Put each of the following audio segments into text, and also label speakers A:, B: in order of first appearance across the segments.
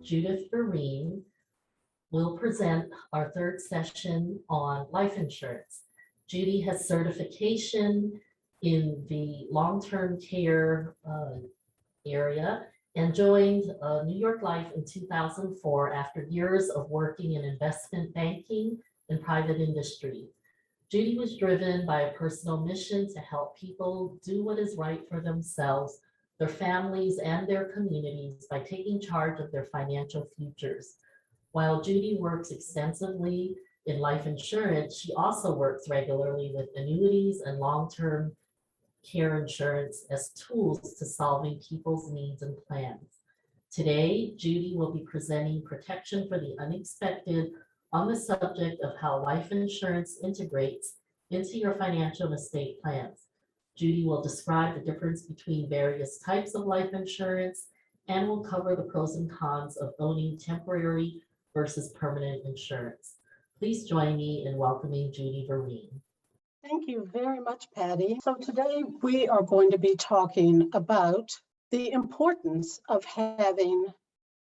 A: Judy Vereen, will present our third session on life insurance. Judy has certification in the long-term care area and joined New York Life in 2004 after years of working in investment banking and private industry. Judy was driven by a personal mission to help people do what is right for themselves, their families, and their communities by taking charge of their financial futures. While Judy works extensively in life insurance, she also works regularly with annuities and long-term care insurance as tools to solving people's needs and plans. Today, Judy will be presenting Protection for the Unexpected on the subject of how life insurance integrates into your financial and estate plans. Judy will describe the difference between various types of life insurance and will cover the pros and cons of owning temporary versus permanent insurance. Please join me in welcoming Judy Vereen.
B: Thank you very much, Patty. So today we are going to be talking about the importance of having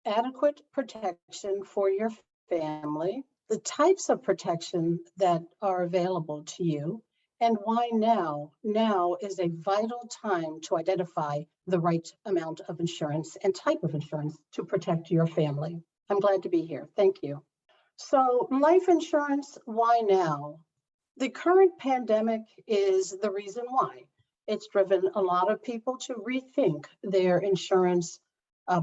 B: adequate protection for your family, the types of protection that are available to you, and why now. Now is a vital time to identify the right amount of insurance and type of insurance to protect your family. I'm glad to be here. Thank you. So life insurance, why now? The current pandemic is the reason why. It's driven a lot of people to rethink their insurance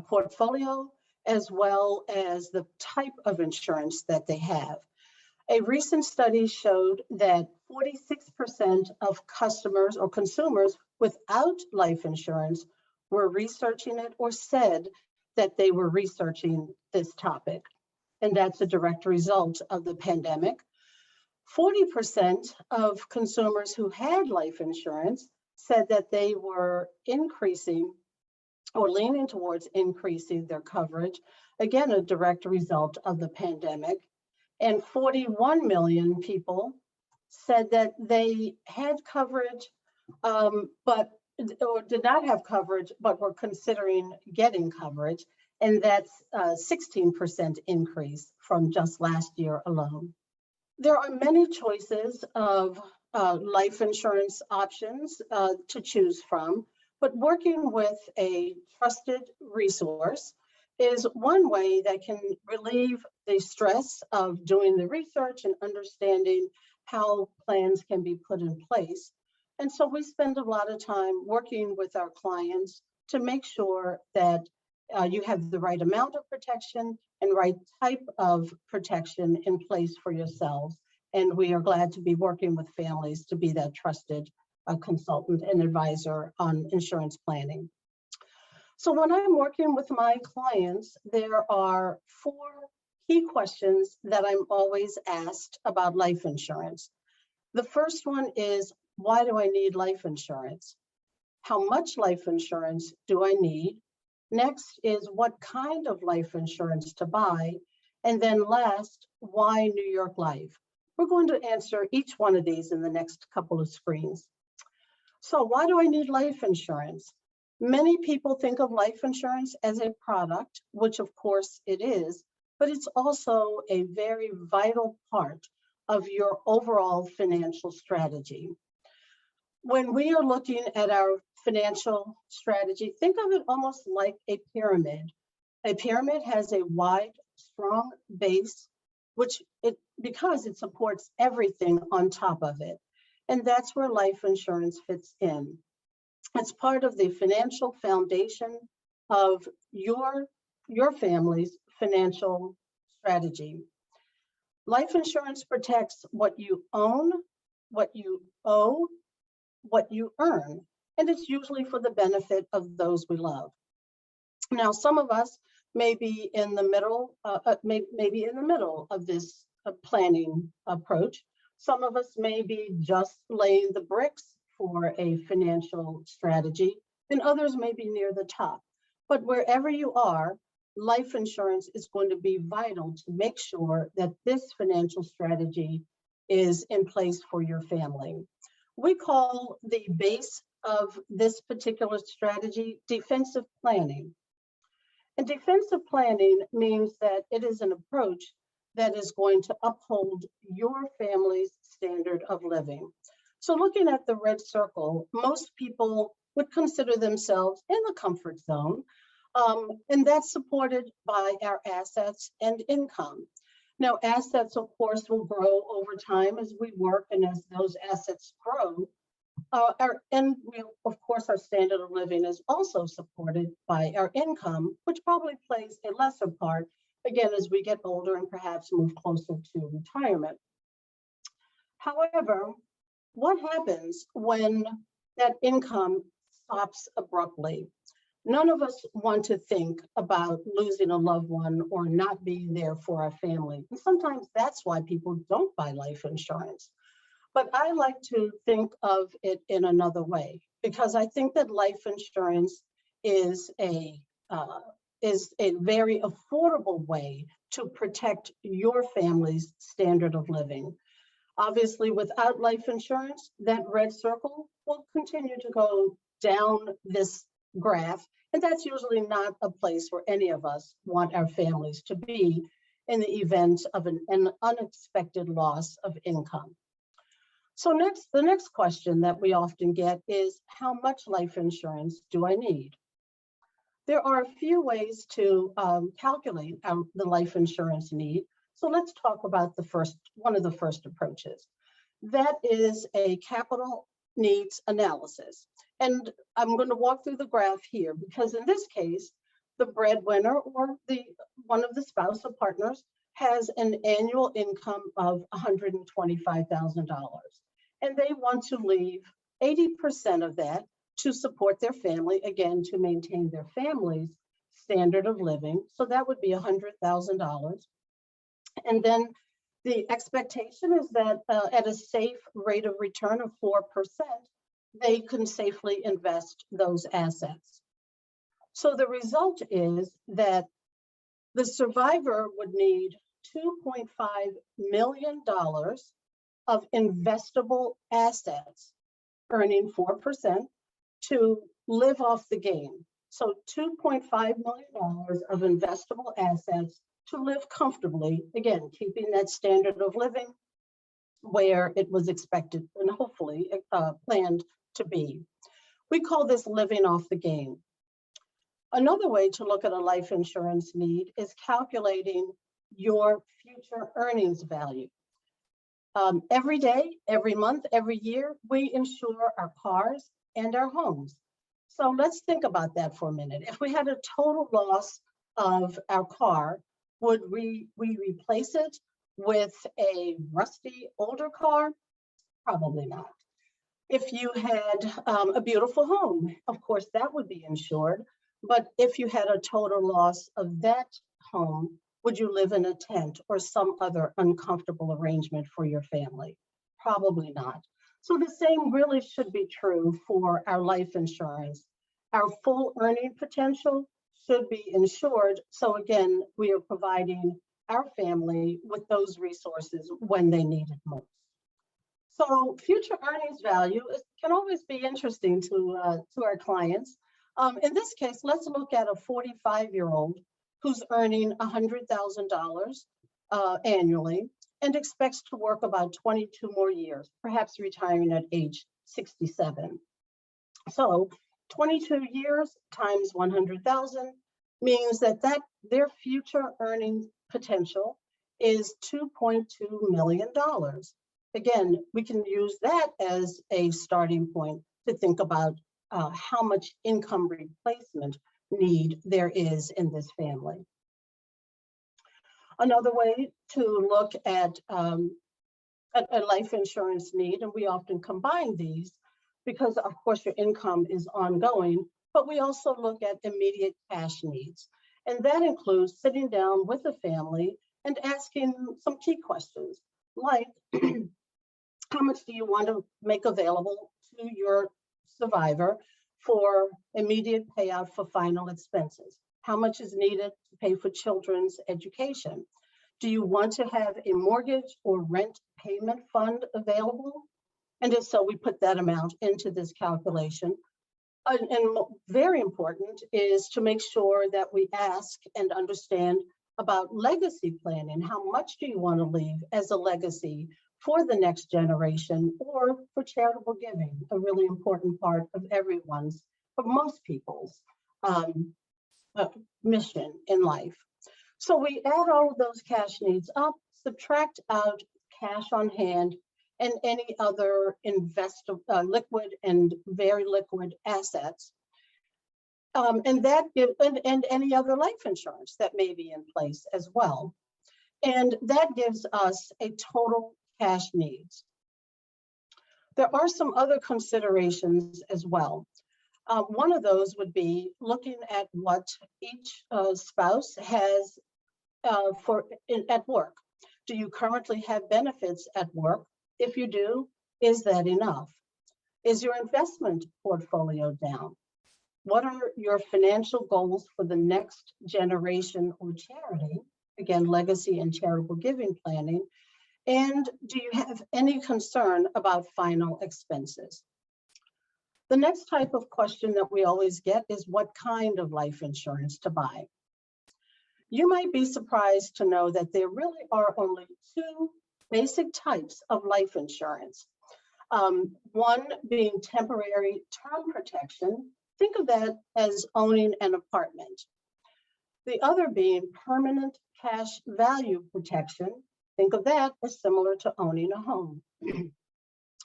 B: portfolio, as well as the type of insurance that they have. A recent study showed that 46% of customers or consumers without life insurance were researching it or said that they were researching this topic. And that's a direct result of the pandemic. 40% of consumers who had life insurance said that they were increasing or leaning towards increasing their coverage. Again, a direct result of the pandemic. And 41 million people said that they had coverage, or did not have coverage, but were considering getting coverage. And that's a 16% increase from just last year alone. There are many choices of life insurance options to choose from, but working with a trusted resource is one way that can relieve the stress of doing the research and understanding how plans can be put in place. And so we spend a lot of time working with our clients to make sure that you have the right amount of protection and right type of protection in place for yourselves. And we are glad to be working with families to be that trusted consultant and advisor on insurance planning. So when I'm working with my clients, there are 4 key questions that I'm always asked about life insurance. The first one is, why do I need life insurance? How much life insurance do I need? Next is, what kind of life insurance to buy? And then last, why New York Life? We're going to answer each one of these in the next couple of screens. So why do I need life insurance? Many people think of life insurance as a product, which of course it is, but it's also a very vital part of your overall financial strategy. When we are looking at our financial strategy, think of it almost like a pyramid. A pyramid has a wide, strong base, because it supports everything on top of it. And that's where life insurance fits in. It's part of the financial foundation of your family's financial strategy. Life insurance protects what you own, what you owe, what you earn, and it's usually for the benefit of those we love. Now, some of us may be in the middle, maybe in the middle of this planning approach. Some of us may be just laying the bricks for a financial strategy, and others may be near the top. But wherever you are, life insurance is going to be vital to make sure that this financial strategy is in place for your family. We call the base of this particular strategy defensive planning. And defensive planning means that it is an approach that is going to uphold your family's standard of living. So looking at the red circle, most people would consider themselves in the comfort zone, and that's supported by our assets and income. Now, assets, of course, will grow over time as we work, and as those assets grow, of course, our standard of living is also supported by our income, which probably plays a lesser part, again, as we get older and perhaps move closer to retirement. However, what happens when that income stops abruptly? None of us want to think about losing a loved one or not being there for our family. And sometimes that's why people don't buy life insurance. But I like to think of it in another way, because I think that life insurance is a very affordable way to protect your family's standard of living. Obviously, without life insurance, that red circle will continue to go down this graph, and that's usually not a place where any of us want our families to be in the event of an unexpected loss of income. So the next question that we often get is, how much life insurance do I need? There are a few ways to calculate the life insurance need. So let's talk about one of the first approaches. That is a capital needs analysis. And I'm going to walk through the graph here because in this case, the breadwinner or one of the spouse or partners has an annual income of $125,000. And they want to leave 80% of that to support their family, again, to maintain their family's standard of living. So that would be $100,000. And then the expectation is that at a safe rate of return of 4%, they can safely invest those assets. So the result is that the survivor would need $2.5 million of investable assets earning 4% to live off the gain. So $2.5 million of investable assets to live comfortably, again, keeping that standard of living where it was expected and hopefully planned to be. We call this living off the gain. Another way to look at a life insurance need is calculating your future earnings value. Every day, every month, every year, we insure our cars and our homes. So let's think about that for a minute. If we had a total loss of our car, would we replace it with a rusty older car? Probably not. If you had a beautiful home, of course, that would be insured. But if you had a total loss of that home, would you live in a tent or some other uncomfortable arrangement for your family? Probably not. So the same really should be true for our life insurance. Our full earning potential should be insured. So again, we are providing our family with those resources when they need it most. So future earnings value can always be interesting to our clients. In this case, let's look at a 45-year-old who's earning $100,000 annually and expects to work about 22 more years, perhaps retiring at age 67. So 22 years times 100,000 means that their future earning potential is $2.2 million. Again, we can use that as a starting point to think about how much income replacement need there is in this family. Another way to look at a life insurance need, and we often combine these because of course your income is ongoing, but we also look at immediate cash needs. And that includes sitting down with the family and asking some key questions like, how much do you want to make available to your survivor for immediate payout for final expenses? How much is needed to pay for children's education? Do you want to have a mortgage or rent payment fund available? And if so, we put that amount into this calculation. And very important is to make sure that we ask and understand about legacy planning. How much do you want to leave as a legacy for the next generation or for charitable giving? A really important part of most people's mission in life. So we add all of those cash needs up, subtract out cash on hand and any other liquid and very liquid assets. And any other life insurance that may be in place as well. And that gives us a total cash needs. There are some other considerations as well. One of those would be looking at what each spouse has at work. Do you currently have benefits at work? If you do, is that enough? Is your investment portfolio down? What are your financial goals for the next generation or charity? Again, legacy and charitable giving planning. And do you have any concern about final expenses? The next type of question that we always get is what kind of life insurance to buy. You might be surprised to know that there really are only two basic types of life insurance. One being temporary term protection. Think of that as owning an apartment. The other being permanent cash value protection. Think of that as similar to owning a home.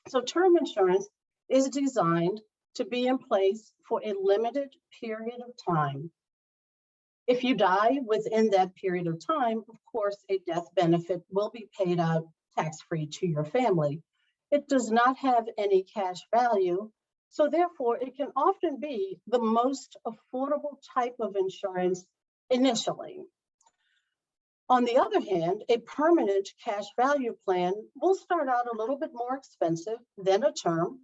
B: So term insurance is designed to be in place for a limited period of time. If you die within that period of time, of course, a death benefit will be paid out tax-free to your family. It does not have any cash value, so therefore it can often be the most affordable type of insurance initially. On the other hand, a permanent cash value plan will start out a little bit more expensive than a term.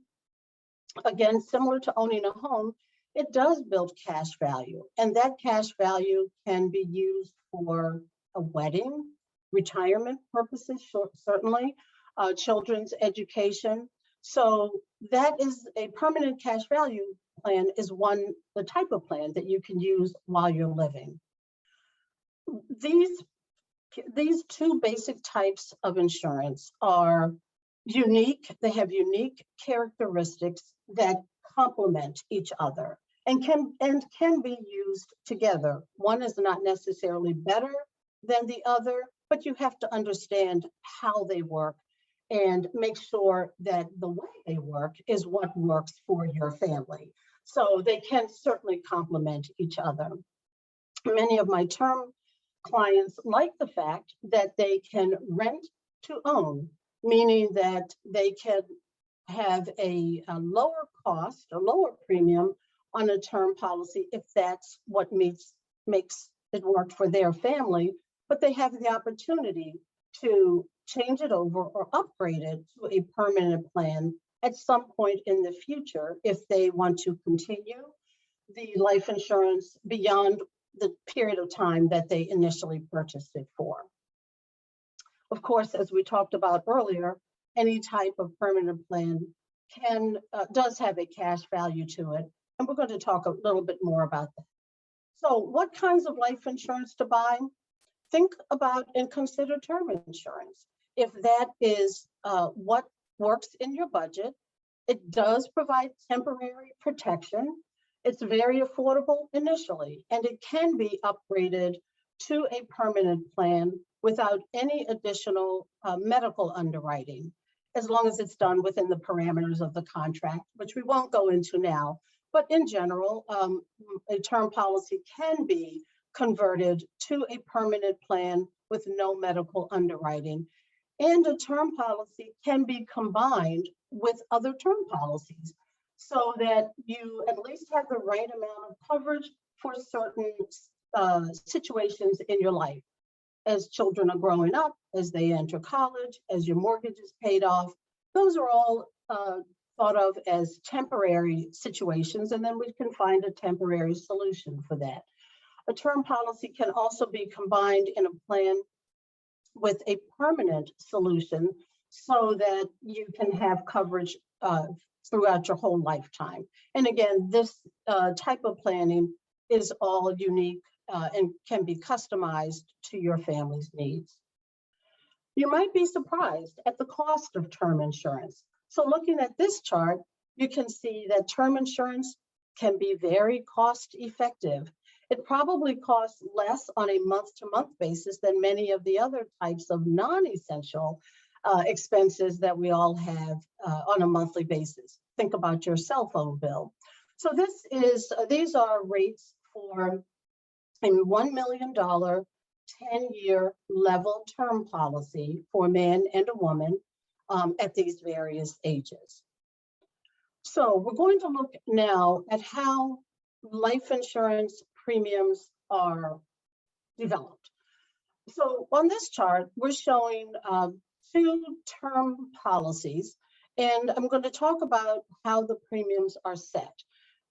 B: Again, similar to owning a home, it does build cash value, and that cash value can be used for a wedding, retirement purposes, certainly, children's education. So that is a permanent cash value plan is the type of plan that you can use while you're living. These two basic types of insurance are unique. They have unique characteristics that complement each other and can be used together. One is not necessarily better than the other, but you have to understand how they work and make sure that the way they work is what works for your family. So they can certainly complement each other. Many of my term clients like the fact that they can rent to own, meaning that they can have a lower cost, a lower premium on a term policy if that's what makes it work for their family, but they have the opportunity to change it over or upgrade it to a permanent plan at some point in the future if they want to continue the life insurance beyond the period of time that they initially purchased it for. Of course, as we talked about earlier, any type of permanent plan does have a cash value to it, and we're going to talk a little bit more about that. So what kinds of life insurance to buy? Think about and consider term insurance. If that is what works in your budget, it does provide temporary protection. It's very affordable initially, and it can be upgraded to a permanent plan without any additional medical underwriting, as long as it's done within the parameters of the contract, which we won't go into now. But in general, a term policy can be converted to a permanent plan with no medical underwriting. And a term policy can be combined with other term policies so that you at least have the right amount of coverage for certain situations in your life. As children are growing up, as they enter college, as your mortgage is paid off, those are all thought of as temporary situations, and then we can find a temporary solution for that. A term policy can also be combined in a plan with a permanent solution so that you can have coverage throughout your whole lifetime. And again, this type of planning is all unique and can be customized to your family's needs. You might be surprised at the cost of term insurance. So looking at this chart, you can see that term insurance can be very cost effective. It probably costs less on a month-to-month basis than many of the other types of non-essential expenses that we all have on a monthly basis. Think about your cell phone bill. So these are rates for a $1 million 10-year level term policy for a man and a woman at these various ages. So we're going to look now at how life insurance premiums are developed. So on this chart, we're showing 2 term policies, and I'm going to talk about how the premiums are set.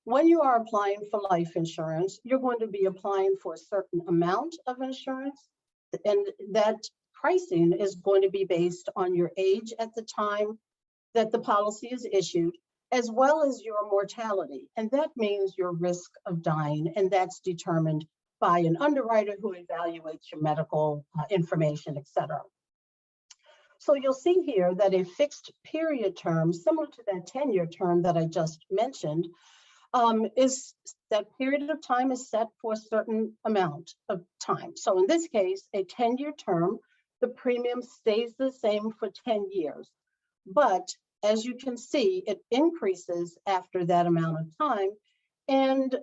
B: When you are applying for life insurance, you're going to be applying for a certain amount of insurance, and that pricing is going to be based on your age at the time that the policy is issued, as well as your mortality. And that means your risk of dying, and that's determined by an underwriter who evaluates your medical information, et cetera. So you'll see here that a fixed period term, similar to that 10-year term that I just mentioned, is that period of time is set for a certain amount of time. So in this case, a 10-year term, the premium stays the same for 10 years. But as you can see, it increases after that amount of time, and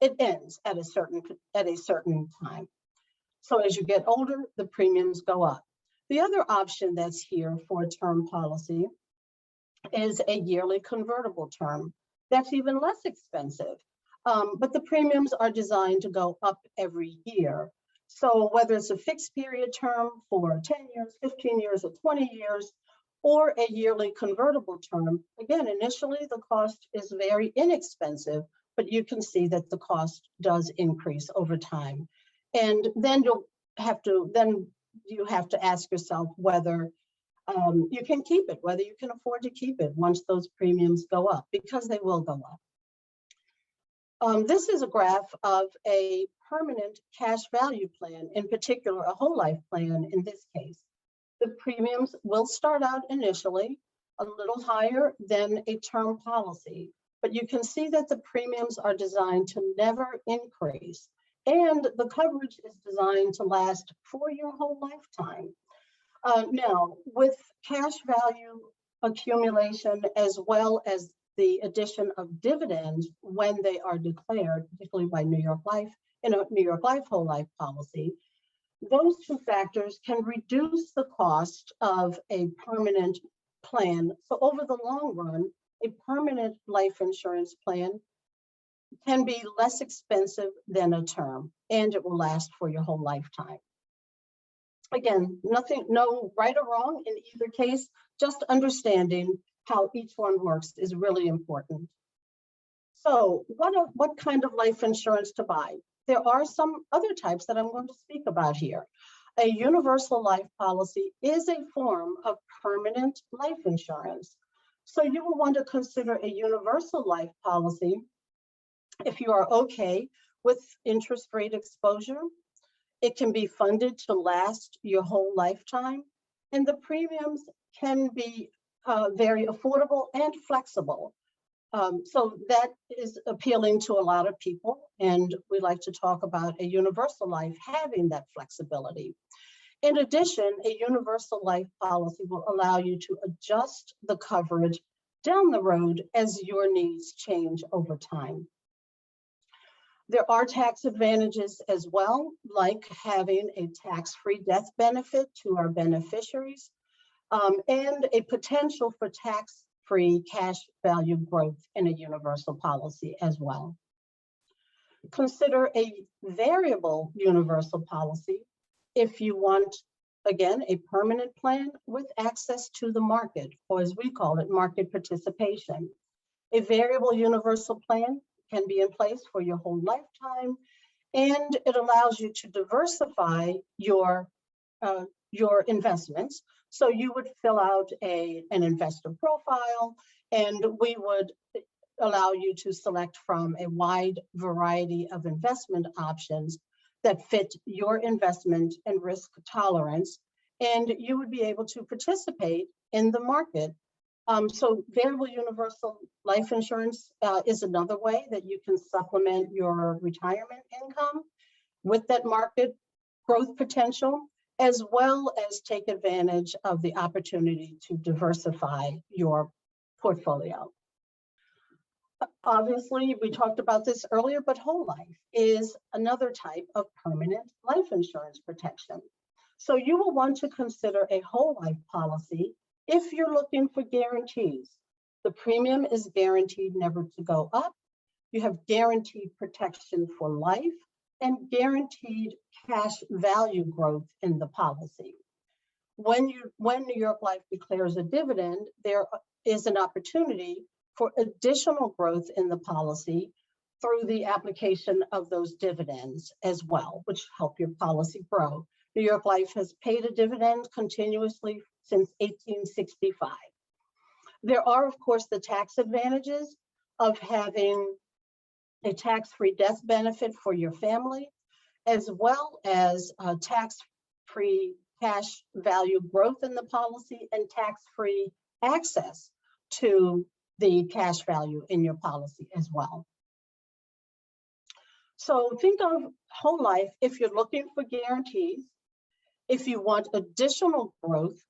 B: it ends at a certain time. So as you get older, the premiums go up. The other option that's here for a term policy is a yearly convertible term. That's even less expensive, but the premiums are designed to go up every year. So whether it's a fixed period term for 10 years, 15 years, or 20 years, or a yearly convertible term, again, initially the cost is very inexpensive, but you can see that the cost does increase over time. And then you have to ask yourself whether you can keep it, whether you can afford to keep it once those premiums go up, because they will go up. This is a graph of a permanent cash value plan, in particular a whole life plan in this case. The premiums will start out initially a little higher than a term policy, but you can see that the premiums are designed to never increase, and the coverage is designed to last for your whole lifetime. Now, with cash value accumulation, as well as the addition of dividends when they are declared, particularly by New York Life, in a New York Life whole life policy, those 2 factors can reduce the cost of a permanent plan. So over the long run, a permanent life insurance plan can be less expensive than a term, and it will last for your whole lifetime. Again, no right or wrong in either case, just understanding how each one works is really important. So what kind of life insurance to buy? There are some other types that I'm going to speak about here. A universal life policy is a form of permanent life insurance. So you will want to consider a universal life policy if you are okay with interest rate exposure. It can be funded to last your whole lifetime, and the premiums can be very affordable and flexible. So that is appealing to a lot of people, and we like to talk about a universal life having that flexibility. In addition, a universal life policy will allow you to adjust the coverage down the road as your needs change over time. There are tax advantages as well, like having a tax-free death benefit to our beneficiaries, and a potential for tax-free cash value growth in a universal policy as well. Consider a variable universal policy if you want, again, a permanent plan with access to the market, or as we call it, market participation. A variable universal plan can be in place for your whole lifetime, and it allows you to diversify your investments. So you would fill out an investor profile, And we would allow you to select from a wide variety of investment options that fit your investment and risk tolerance, and you would be able to participate in the market. So variable universal life insurance is another way that you can supplement your retirement income with that market growth potential, as well as take advantage of the opportunity to diversify your portfolio. Obviously, we talked about this earlier, but whole life is another type of permanent life insurance protection. So you will want to consider a whole life policy if you're looking for guarantees. The premium is guaranteed never to go up. You have guaranteed protection for life and guaranteed cash value growth in the policy. When New York Life declares a dividend, there is an opportunity for additional growth in the policy through the application of those dividends as well, which help your policy grow. New York Life has paid a dividend continuously since 1865. There are, of course, the tax advantages of having a tax-free death benefit for your family, as well as tax-free cash value growth in the policy and tax-free access to the cash value in your policy as well. So think of whole life if you're looking for guarantees, if you want additional growth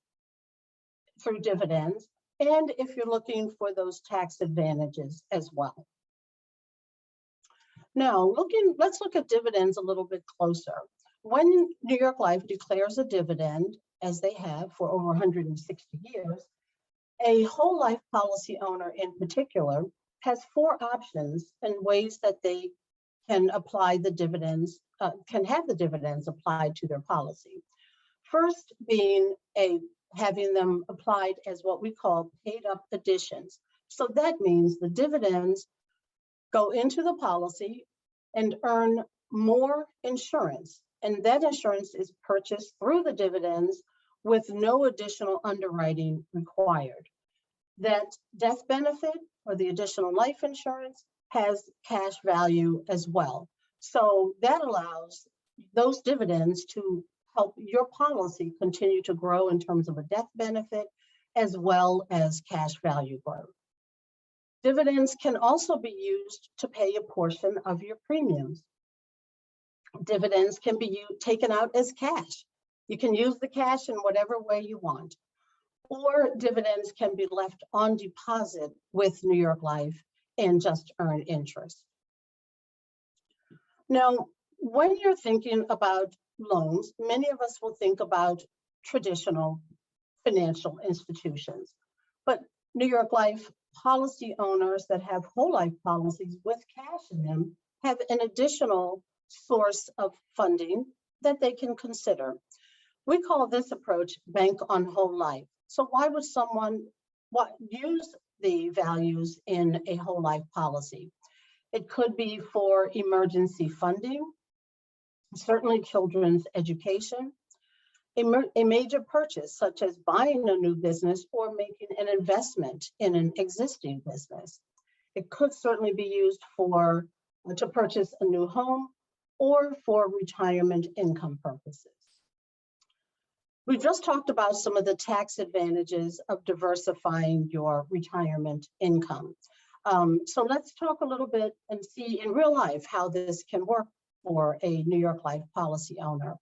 B: through dividends, and if you're looking for those tax advantages as well. Now, let's look at dividends a little bit closer. When New York Life declares a dividend, as they have for over 160 years, a whole life policy owner in particular has 4 options and ways that they can apply the dividends, can have the dividends applied to their policy. First being having them applied as what we call paid up additions. So that means the dividends go into the policy and earn more insurance. And that insurance is purchased through the dividends with no additional underwriting required. That death benefit or the additional life insurance has cash value as well. So that allows those dividends to help your policy continue to grow in terms of a death benefit as well as cash value growth. Dividends can also be used to pay a portion of your premiums. Dividends can be taken out as cash. You can use the cash in whatever way you want. Or dividends can be left on deposit with New York Life and just earn interest. Now, when you're thinking about loans, many of us will think about traditional financial institutions, but New York Life policy owners that have whole life policies with cash in them have an additional source of funding that they can consider. We call this approach bank on whole life. So why would someone use the values in a whole life policy? It could be for emergency funding, certainly children's education, a major purchase such as buying a new business or making an investment in an existing business. It could certainly be used to purchase a new home or for retirement income purposes. We just talked about some of the tax advantages of diversifying your retirement income. So let's talk a little bit and see in real life how this can work for a New York Life policy owner.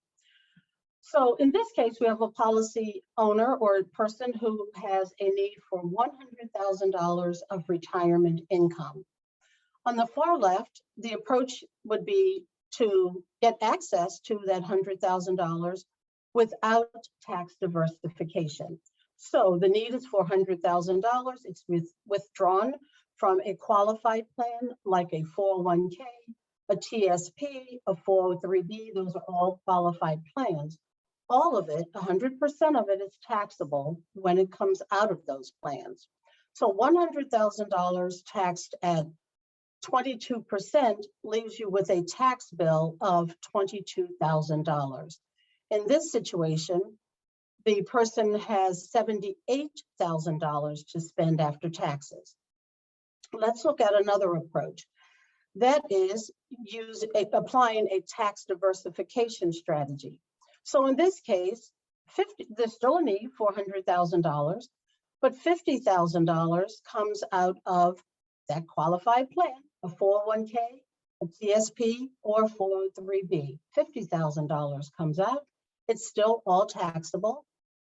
B: So in this case, we have a policy owner or a person who has a need for $100,000 of retirement income. On the far left, the approach would be to get access to that $100,000 without tax diversification. So the need is for $100,000. It's withdrawn from a qualified plan like a 401k, a TSP, a 403b. Those are all qualified plans. All of it, 100% of it is taxable when it comes out of those plans. So $100,000 taxed at 22% leaves you with a tax bill of $22,000. In this situation, the person has $78,000 to spend after taxes. Let's look at another approach. That is applying a tax diversification strategy. So in this case, there's still a need for $100,000, but $50,000 comes out of that qualified plan, a 401k, a TSP, or 403b. $50,000 comes out. It's still all taxable.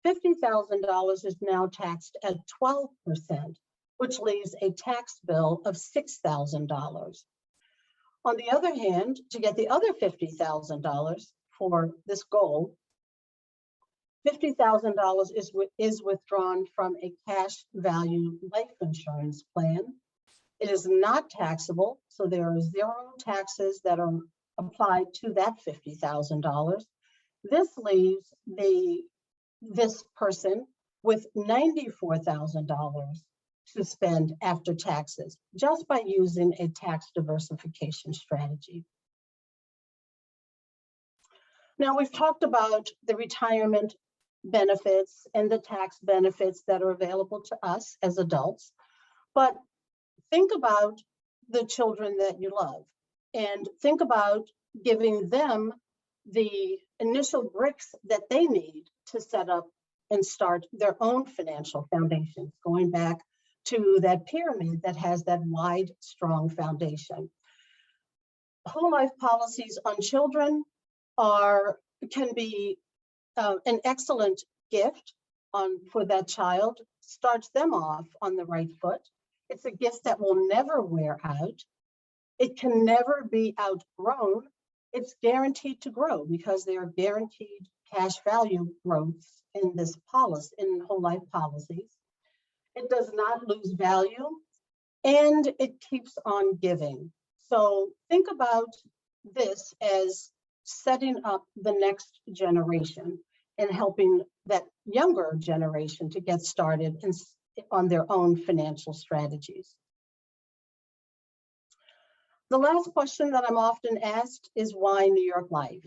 B: $50,000 is now taxed at 12%, which leaves a tax bill of $6,000. On the other hand, to get the other $50,000 for this goal, $50,000 is withdrawn from a cash value life insurance plan. It is not taxable, so there are zero taxes that are applied to that $50,000. This leaves this person with $94,000 to spend after taxes, just by using a tax diversification strategy. Now, we've talked about the retirement benefits and the tax benefits that are available to us as adults, but think about the children that you love and think about giving them the initial bricks that they need to set up and start their own financial foundations, going back to that pyramid that has that wide, strong foundation. Whole life policies on children can be an excellent gift for that child, starts them off on the right foot. It's a gift that will never wear out. It can never be outgrown. It's guaranteed to grow because they are guaranteed cash value growth in this policy, in whole life policies. It does not lose value, and it keeps on giving. So think about this as setting up the next generation and helping that younger generation to get started on their own financial strategies. The last question that I'm often asked is why New York Life?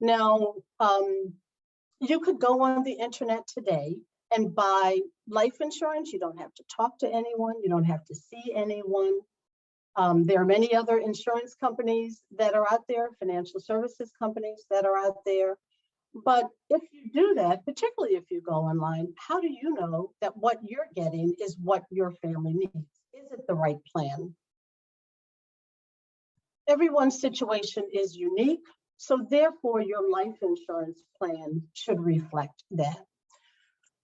B: Now, you could go on the internet today and buy life insurance. You don't have to talk to anyone. You don't have to see anyone. There are many other insurance companies that are out there, financial services companies that are out there. But if you do that, particularly if you go online, how do you know that what you're getting is what your family needs? Is it the right plan? Everyone's situation is unique, so therefore your life insurance plan should reflect that.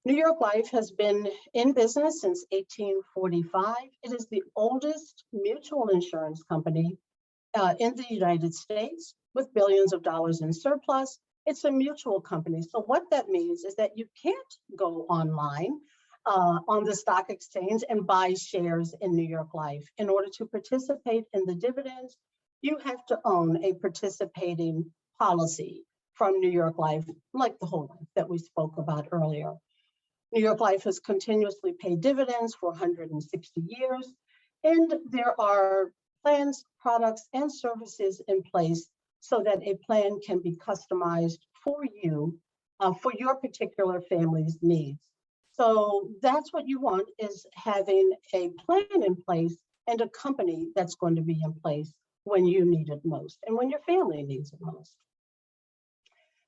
B: New York Life has been in business since 1845. It is the oldest mutual insurance company in the United States with billions of dollars in surplus. It's a mutual company. So what that means is that you can't go online on the stock exchange and buy shares in New York Life. In order to participate in the dividends, you have to own a participating policy from New York Life, like the whole life that we spoke about earlier. New York Life has continuously paid dividends for 160 years, and there are plans, products, and services in place so that a plan can be customized for you, for your particular family's needs. So that's what you want, is having a plan in place and a company that's going to be in place when you need it most and when your family needs it most.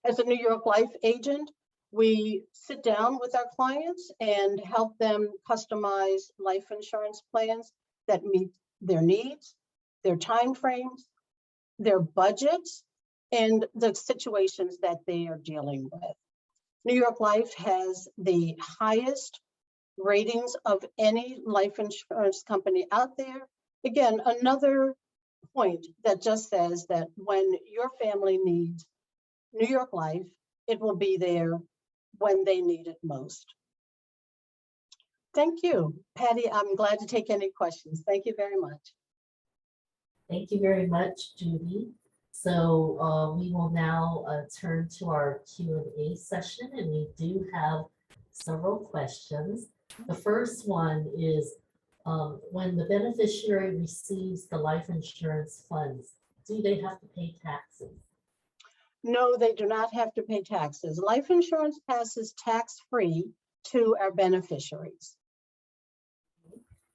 B: As a New York Life agent, we sit down with our clients and help them customize life insurance plans that meet their needs, their timeframes, their budgets, and the situations that they are dealing with. New York Life has the highest ratings of any life insurance company out there. Again, another point that just says that when your family needs New York Life, it will be there when they need it most. Thank you, Patty. I'm glad to take any questions. Thank you very much.
A: Thank you very much, Judy. So we will now turn to our Q&A session, and we do have several questions. The first one is, when the beneficiary receives the life insurance funds, do they have to pay taxes?
B: No, they do not have to pay taxes. Life insurance passes tax-free to our beneficiaries.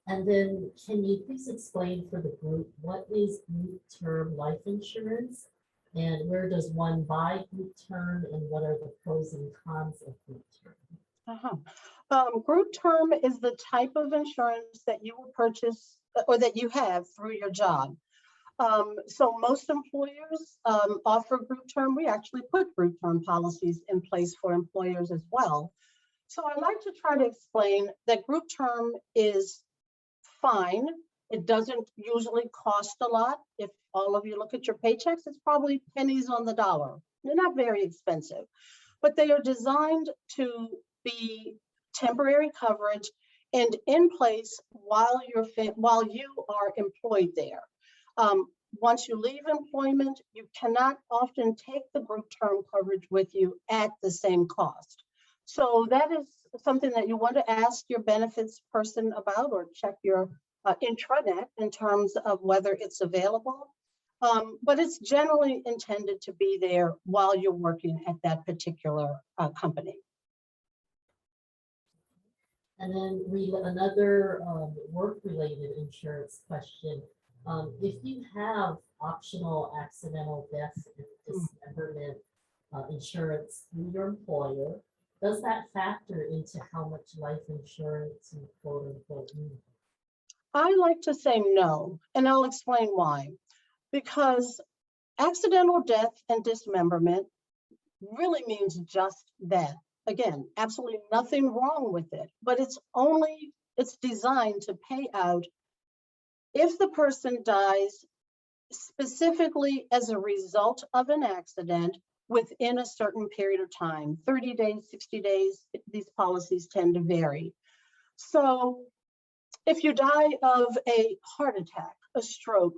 A: And then can you please explain for the group, what is group term life insurance? And where does one buy group term, and what are the pros and cons of group term?
B: Group term is the type of insurance that you will purchase or that you have through your job. So most employers offer group term. We actually put group term policies in place for employers as well. So I like to try to explain that group term is fine. It doesn't usually cost a lot. If all of you look at your paychecks, it's probably pennies on the dollar. They're not very expensive, but they are designed to be temporary coverage and in place while you are employed there. Once you leave employment, you cannot often take the group term coverage with you at the same cost. So that is something that you want to ask your benefits person about, or check your intranet in terms of whether it's available. But it's generally intended to be there while you're working at that particular company.
A: And then another work-related insurance question. If you have optional accidental death and dismemberment insurance through your employer, does that factor into how much life insurance you quote unquote need?
B: I like to say no, and I'll explain why. Because accidental death and dismemberment really means just that. Again, absolutely nothing wrong with it, but it's designed to pay out if the person dies specifically as a result of an accident within a certain period of time, 30 days, 60 days, these policies tend to vary. So if you die of a heart attack, a stroke,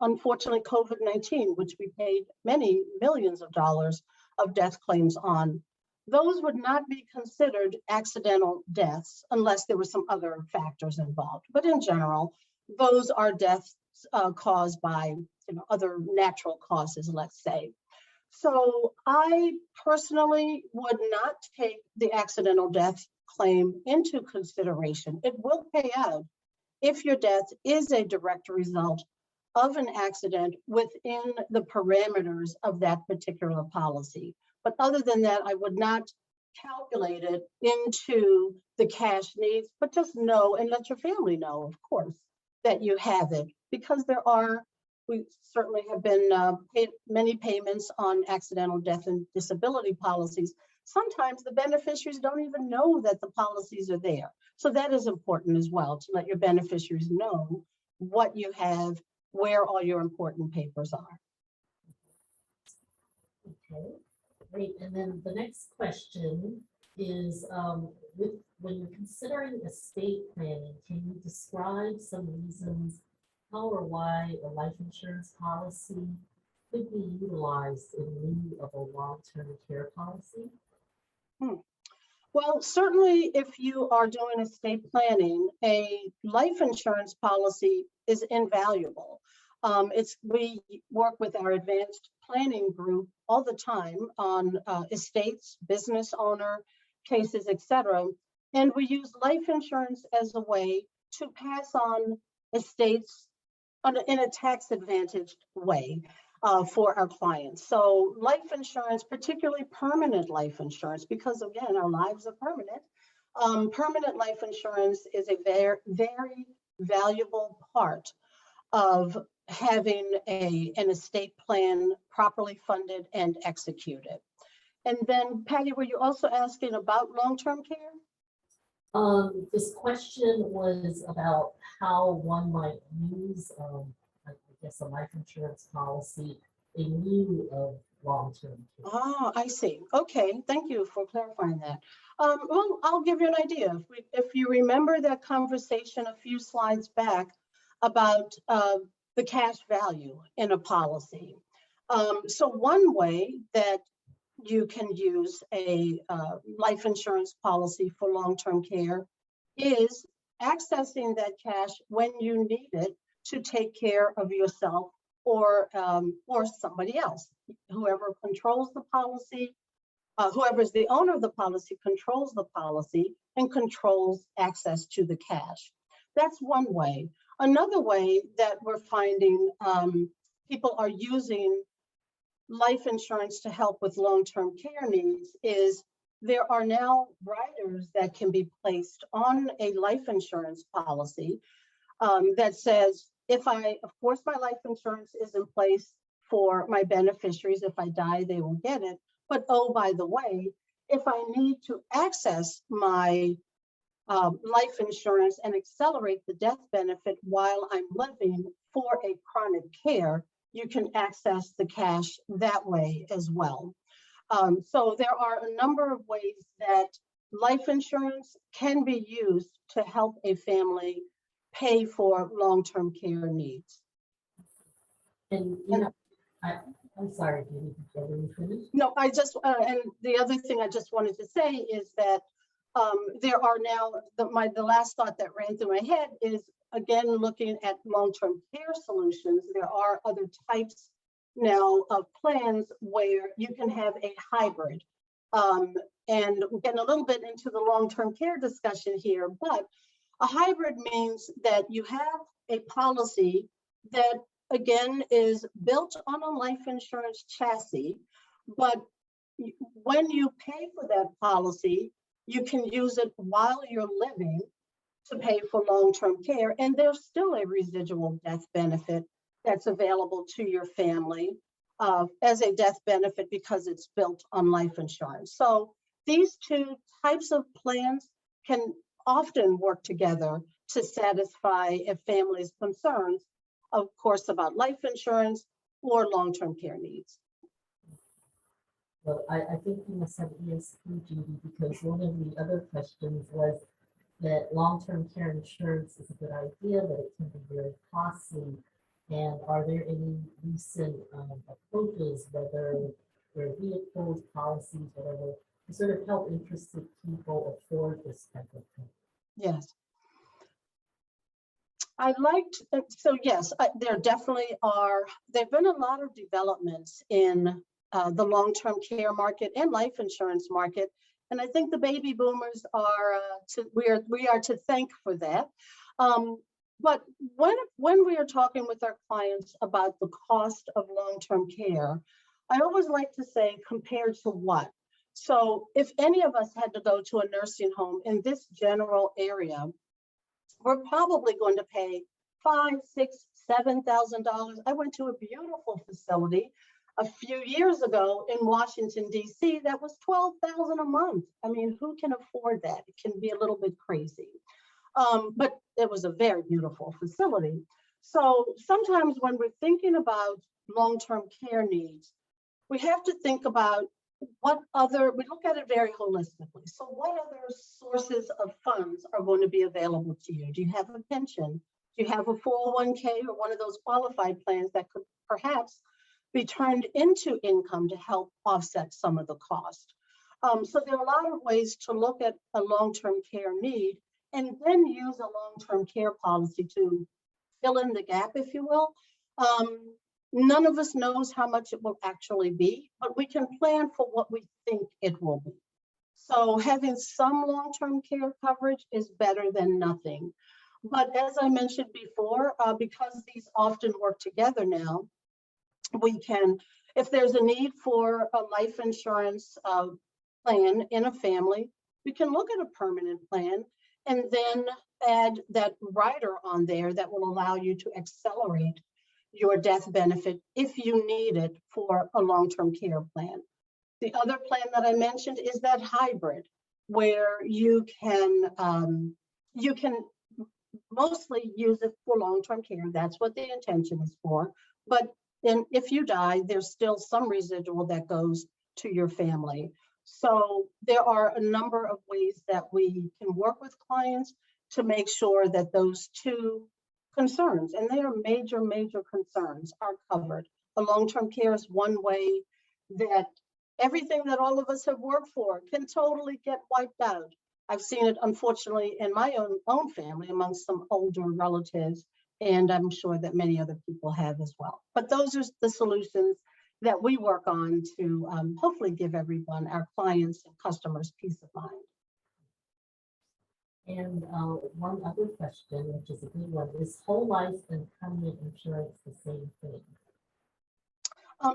B: unfortunately COVID-19, which we paid many millions of dollars of death claims on, those would not be considered accidental deaths unless there were some other factors involved. But in general, those are deaths caused by other natural causes, let's say. So I personally would not take the accidental death claim into consideration. It will pay out if your death is a direct result of an accident within the parameters of that particular policy. But other than that, I would not calculate it into the cash needs, but just know and let your family know, of course, that you have it, because we certainly have been paid many payments on accidental death and disability policies. Sometimes the beneficiaries don't even know that the policies are there. So that is important as well, to let your beneficiaries know what you have, where all your important papers are.
A: Okay, great. And then the next question is, when you're considering estate planning, can you describe some reasons how or why a life insurance policy could be utilized in lieu of a long-term care policy?
B: Well, certainly if you are doing estate planning, a life insurance policy is invaluable. We work with our advanced planning group all the time on estates, business owner cases, etc. And we use life insurance as a way to pass on estates in a tax advantaged way for our clients. So life insurance, particularly permanent life insurance, because again, our lives are permanent. Permanent life insurance is a very, very valuable part of having an estate plan properly funded and executed. And then, Patty, were you also asking about long-term care?
A: This question was about how one might use, I guess, a life insurance policy in lieu of long-term care.
B: Oh, I see. Okay, thank you for clarifying that. Well, I'll give you an idea. If you remember that conversation a few slides back about the cash value in a policy. So one way that you can use a life insurance policy for long-term care is accessing that cash when you need it to take care of yourself or somebody else. Whoever controls the policy, whoever is the owner of the policy controls the policy and controls access to the cash. That's one way. Another way that we're finding people are using life insurance to help with long-term care needs is there are now riders that can be placed on a life insurance policy that says, of course, my life insurance is in place for my beneficiaries. If I die, they will get it. But oh, by the way, if I need to access my life insurance and accelerate the death benefit while I'm living for a chronic care, you can access the cash that way as well. So there are a number of ways that life insurance can be used to help a family pay for long-term care needs.
A: And I'm sorry, Judy, before we finish.
B: No, I just, and the other thing I just wanted to say is that there are now, the last thought that ran through my head is, again, looking at long-term care solutions. There are other types now of plans where you can have a hybrid. And we're getting a little bit into the long-term care discussion here, but a hybrid means that you have a policy that, again, is built on a life insurance chassis, but when you pay for that policy, you can use it while you're living to pay for long-term care, and there's still a residual death benefit that's available to your family as a death benefit because it's built on life insurance. So these two types of plans can often work together to satisfy a family's concerns, of course, about life insurance or long-term care needs.
A: Well, I think you must have ESP, Judy, because one of the other questions was that long-term care insurance is a good idea, but it can be very costly. And are there any recent approaches, whether they're vehicles, policies, whatever, to sort of help interested people afford this type of thing?
B: Yes. Yes, there definitely are. There've been a lot of developments in the long-term care market and life insurance market. And I think the baby boomers are, we are to thank for that. But when we are talking with our clients about the cost of long-term care, I always like to say, compared to what? So if any of us had to go to a nursing home in this general area, we're probably going to pay $5,000, $6,000, $7,000. I went to a beautiful facility a few years ago in Washington, D.C. that was $12,000 a month. I mean, who can afford that? It can be a little bit crazy. But it was a very beautiful facility. So sometimes when we're thinking about long-term care needs, we have to think about we look at it very holistically. So what other sources of funds are going to be available to you? Do you have a pension? Do you have a 401k or one of those qualified plans that could perhaps be turned into income to help offset some of the cost? So there are a lot of ways to look at a long-term care need and then use a long-term care policy to fill in the gap, if you will. None of us knows how much it will actually be, but we can plan for what we think it will be. So having some long-term care coverage is better than nothing. But as I mentioned before, because these often work together now, we can, if there's a need for a life insurance plan in a family, we can look at a permanent plan and then add that rider on there that will allow you to accelerate your death benefit if you need it for a long-term care plan. The other plan that I mentioned is that hybrid, where you can mostly use it for long-term care. That's what the intention is for. But then if you die, there's still some residual that goes to your family. So there are a number of ways that we can work with clients to make sure that those two concerns, and they are major, major concerns, are covered. A long-term care is one way that everything that all of us have worked for can totally get wiped out. I've seen it, unfortunately, in my own family amongst some older relatives And I'm sure that many other people have as well. But those are the solutions that we work on to hopefully give everyone, our clients and customers, peace of mind.
A: And one other question, which is a good one, is whole life and permanent insurance the same thing?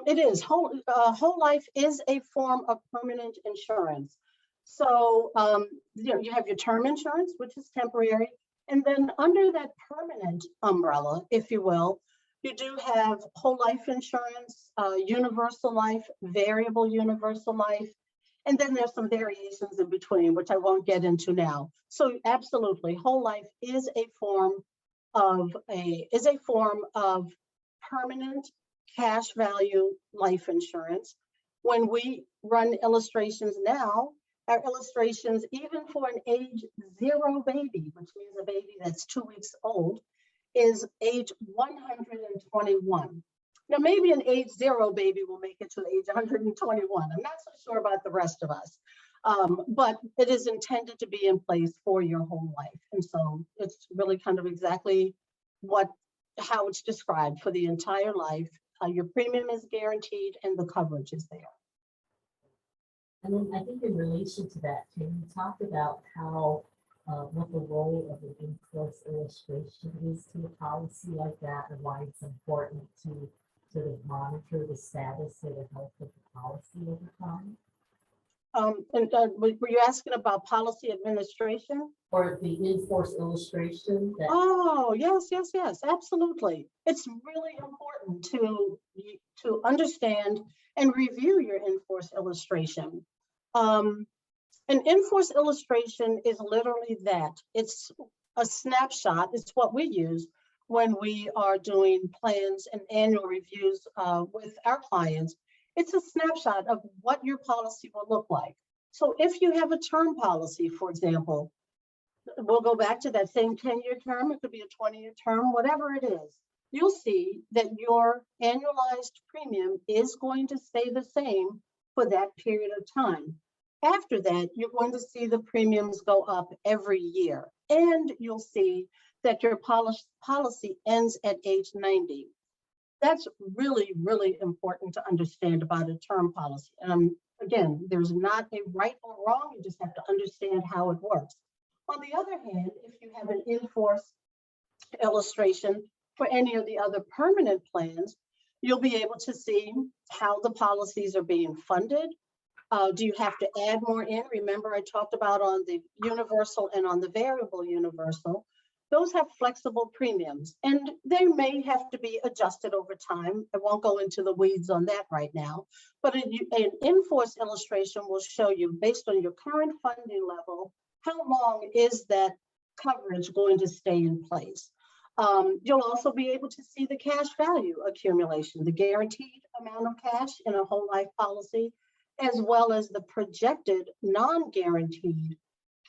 B: It is. Whole life is a form of permanent insurance. So you have your term insurance, which is temporary. And then under that permanent umbrella, if you will, you do have whole life insurance, universal life, variable universal life. And then there's some variations in between, which I won't get into now. So absolutely, whole life is a form of permanent cash value life insurance. When we run illustrations now, our illustrations, even for an age 0 baby, which means a baby that's 2 weeks old, is age 121. Now, maybe an age 0 baby will make it to age 121. I'm not so sure about the rest of us, but it is intended to be in place for your whole life. And so it's really kind of exactly how it's described for the entire life. Your premium is guaranteed and the coverage is there.
A: And then I think in relation to that, can you talk about how, what the role of an Inforce illustration is to a policy like that, and why it's important to sort of monitor the status or the health of the policy over time?
B: Were you asking about policy administration?
A: Or the Inforce illustration? That
B: Oh, yes, absolutely. It's really important to understand and review your Inforce illustration. An Inforce illustration is literally that. It's a snapshot. It's what we use when we are doing plans and annual reviews with our clients. It's a snapshot of what your policy will look like. So if you have a term policy, for example, we'll go back to that same 10-year term. It could be a 20-year term, whatever it is. You'll see that your annualized premium is going to stay the same for that period of time. After that, you're going to see the premiums go up every year, and you'll see that your policy ends at age 90. That's really, really important to understand about a term policy. Again, there's not a right or wrong. You just have to understand how it works. On the other hand, if you have an Inforce illustration for any of the other permanent plans, you'll be able to see how the policies are being funded. Do you have to add more in? Remember, I talked about on the universal and on the variable universal. Those have flexible premiums, and they may have to be adjusted over time. I won't go into the weeds on that right now, but an Inforce illustration will show you, based on your current funding level, how long is that coverage going to stay in place. You'll also be able to see the cash value accumulation, the guaranteed amount of cash in a whole life policy, as well as the projected non-guaranteed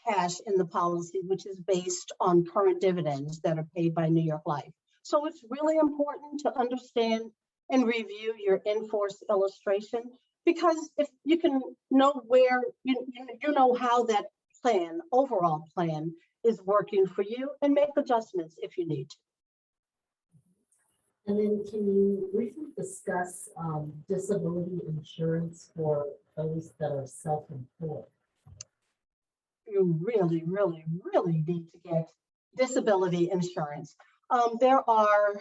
B: cash in the policy, which is based on current dividends that are paid by New York Life. So it's really important to understand and review your Inforce illustration, because if you can know where, you know how that overall plan is working for you, and make adjustments if you need to.
A: And then can you briefly discuss disability insurance for those that are self-employed?
B: You really, really, really need to get disability insurance. There are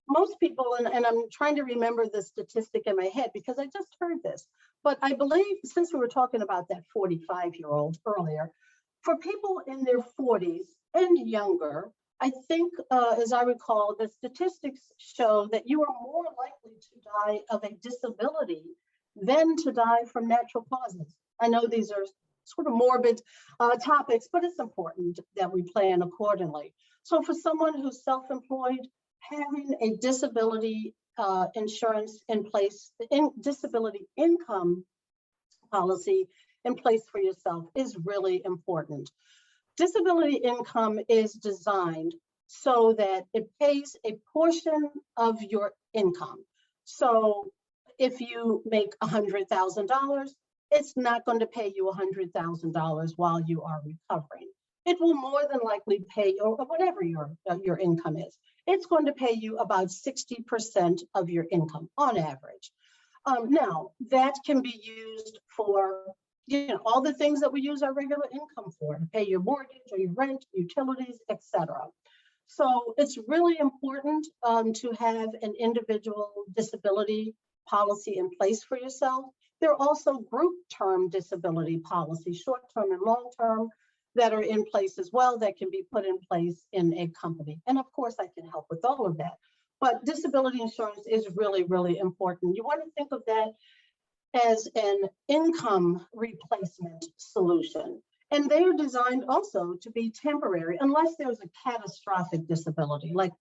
B: most people, and I'm trying to remember the statistic in my head because I just heard this, but I believe, since we were talking about that 45-year-old earlier, for people in their 40s and younger, I think, as I recall, the statistics show that you are more likely to die of a disability than to die from natural causes. I know these are sort of morbid topics, but it's important that we plan accordingly. So for someone who's self-employed, having a disability insurance in place, disability income policy in place for yourself is really important. Disability income is designed so that it pays a portion of your income. So if you make $100,000, it's not going to pay you $100,000 while you are recovering. it will more than likely pay, or whatever your income is, it's going to pay you about 60% of your income on average. Now, that can be used for, all the things that we use our regular income for, to pay your mortgage or your rent, utilities, etc. So it's really important to have an individual disability policy in place for yourself. There are also group term disability policies, short-term and long-term, that are in place as well, that can be put in place in a company. And of course, I can help with all of that. But disability insurance is really, really important. You want to think of that as an income replacement solution. And they are designed also to be temporary, unless there's a catastrophic disability, like,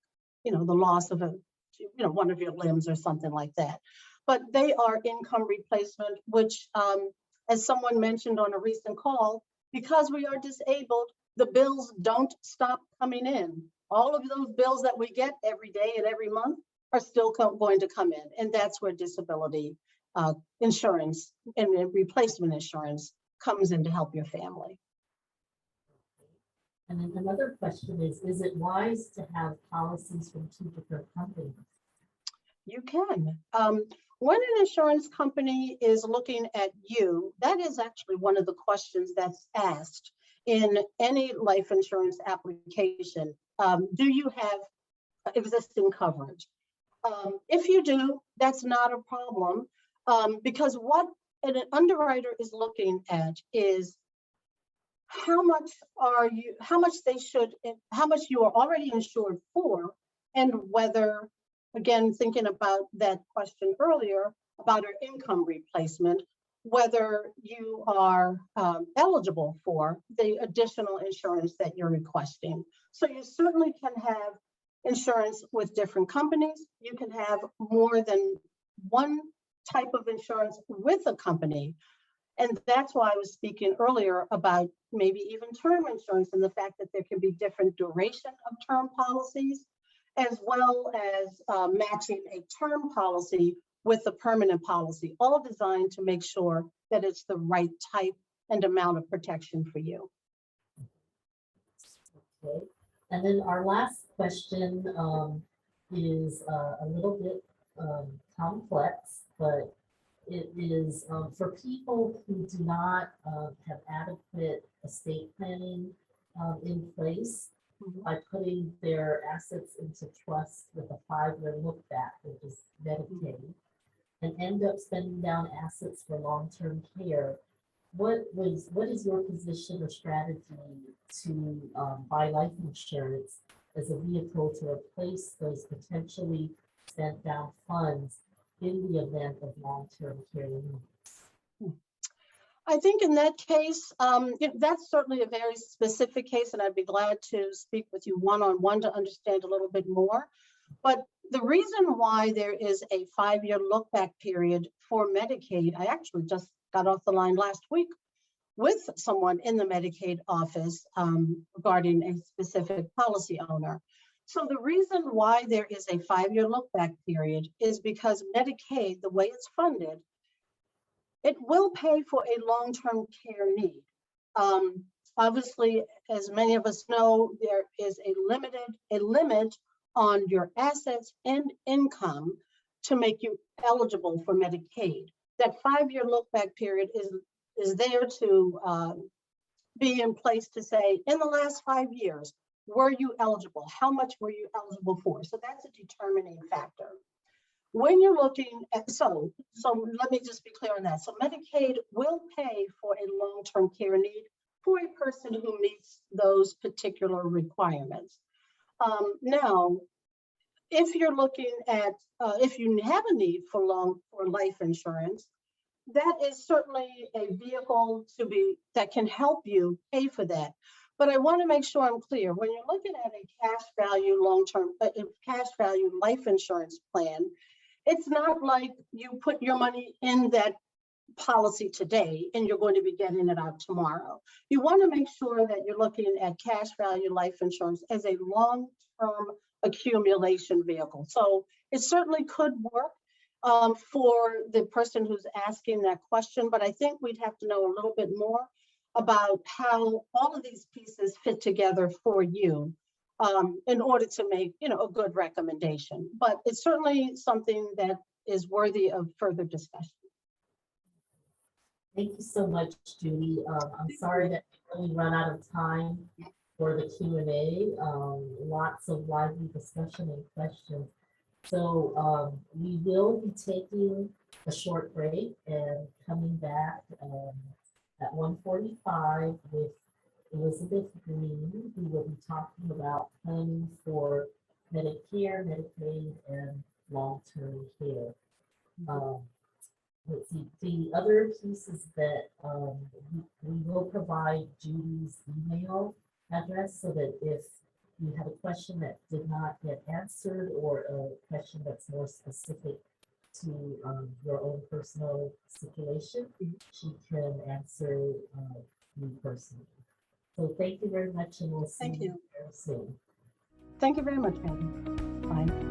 B: the loss of one of your limbs or something like that. But they are income replacement, which, as someone mentioned on a recent call, because we are disabled, the bills don't stop coming in. All of those bills that we get every day and every month are still going to come in. And that's where disability insurance and replacement insurance comes in to help your family.
A: And then another question is it wise to have policies from two different companies?
B: You can. When an insurance company is looking at you, that is actually one of the questions that's asked in any life insurance application. Do you have existing coverage? If you do, that's not a problem, because what an underwriter is looking at is how much you are already insured for, and whether, again, thinking about that question earlier about our income replacement, whether you are eligible for the additional insurance that you're requesting. So you certainly can have insurance with different companies. You can have more than one type of insurance with a company. And that's why I was speaking earlier about maybe even term insurance, and the fact that there can be different duration of term policies, as well as matching a term policy with a permanent policy, all designed to make sure that it's the right type and amount of protection for you.
A: Okay. And then our last question is a little bit complex, but it is for people who do not have adequate estate planning in place, by putting their assets into trust with a 5-year look back, which is Medicaid, and end up spending down assets for long-term care. What is your position or strategy to buy life insurance as a vehicle to replace those potentially spent down funds in the event of long-term care needs?
B: I think in that case, that's certainly a very specific case, and I'd be glad to speak with you one-on-one to understand a little bit more. But the reason why there is a 5-year look-back period for Medicaid, I actually just got off the line last week with someone in the Medicaid office regarding a specific policy owner. So the reason why there is a 5-year look-back period is because Medicaid, the way it's funded, it will pay for a long-term care need. Obviously, as many of us know, there is a limit on your assets and income to make you eligible for Medicaid. That 5-year look-back period is there to be in place to say, in the last 5 years, were you eligible? How much were you eligible for? So that's a determining factor. When you're looking at, so let me just be clear on that. So Medicaid will pay for a long-term care need for a person who meets those particular requirements. Now, if you're looking at, if you have a need for life insurance, that is certainly a vehicle that can help you pay for that. But I want to make sure I'm clear. When you're looking at a cash value life insurance plan, it's not like you put your money in that policy today and you're going to be getting it out tomorrow. You want to make sure that you're looking at cash value life insurance as a long-term accumulation vehicle. So it certainly could work for the person who's asking that question, but I think we'd have to know a little bit more about how all of these pieces fit together for you in order to make, a good recommendation. But it's certainly something that is worthy of further discussion.
A: Thank you so much, Judy. I'm sorry that we really run out of time for the Q&A. Lots of lively discussion and questions. So we will be taking a short break and coming back at 1:45 with Elizabeth Green, who will be talking about planning for Medicare, Medicaid, and long-term care. Let's see, the other piece is that we will provide Judy's email address so that if you have a question that did not get answered or a question that's more specific to your own personal situation, she can answer you personally. So thank you very much, and we'll see you very soon.
B: Thank you very much, Patty. Bye.